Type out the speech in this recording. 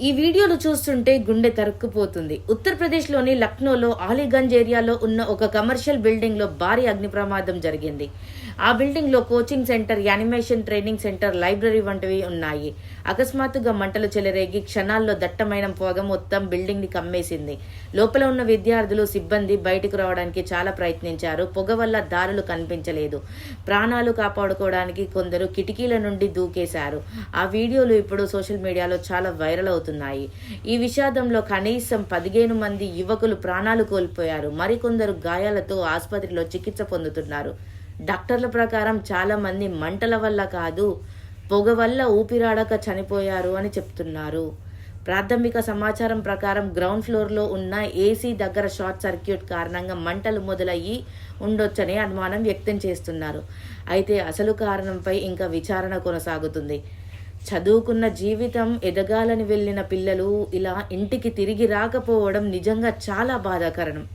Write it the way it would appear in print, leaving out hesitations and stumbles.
ఈ వీడియోలు చూస్తుంటే గుండె తరుక్కుపోతుంది. ఉత్తరప్రదేశ్లోని లక్నోలో అలీగంజ్ ఏరియాలో ఉన్న ఒక కమర్షియల్ బిల్డింగ్లో భారీ అగ్ని ప్రమాదం జరిగింది. ఆ బిల్డింగ్లో coaching centre, animation training centre, library వంటివి ఉన్నాయి. అకస్మాత్తుగా మంటలు చెలరేగి క్షణాల్లో దట్టమైన పొగ మొత్తం బిల్డింగ్ని కమ్మేసింది. లోపల ఉన్న విద్యార్థులు, సిబ్బంది బయటకు రావడానికి చాలా ప్రయత్నించారు. పొగ వల్ల దారులు కనిపించలేదు. ప్రాణాలు కాపాడుకోవడానికి కొందరు కిటికీల నుండి దూకేశారు. ఆ వీడియోలు ఇప్పుడు సోషల్ మీడియాలో చాలా వైరల్ అవుతున్నాయి. ఈ విషాదంలో కనీసం 15 మంది యువకులు ప్రాణాలు కోల్పోయారు. మరికొందరు గాయాలతో ఆసుపత్రిలో చికిత్స పొందుతున్నారు. డాక్టర్ల ప్రకారం చాలా మంది మంటల వల్ల కాదు, పొగ వల్ల ఊపిరాడక చనిపోయారు అని చెప్తున్నారు. ప్రాథమిక సమాచారం ప్రకారం గ్రౌండ్ ఫ్లోర్లో ఉన్న ఏసీ దగ్గర షార్ట్ సర్క్యూట్ కారణంగా మంటలు మొదలయ్యి ఉండొచ్చని అనుమానం వ్యక్తం చేస్తున్నారు. అయితే అసలు కారణంపై ఇంకా విచారణ కొనసాగుతుంది. చదువుకున్న జీవితం ఎదగాలని వెళ్ళిన పిల్లలు ఇలా ఇంటికి తిరిగి రాకపోవడం నిజంగా చాలా బాధాకరం.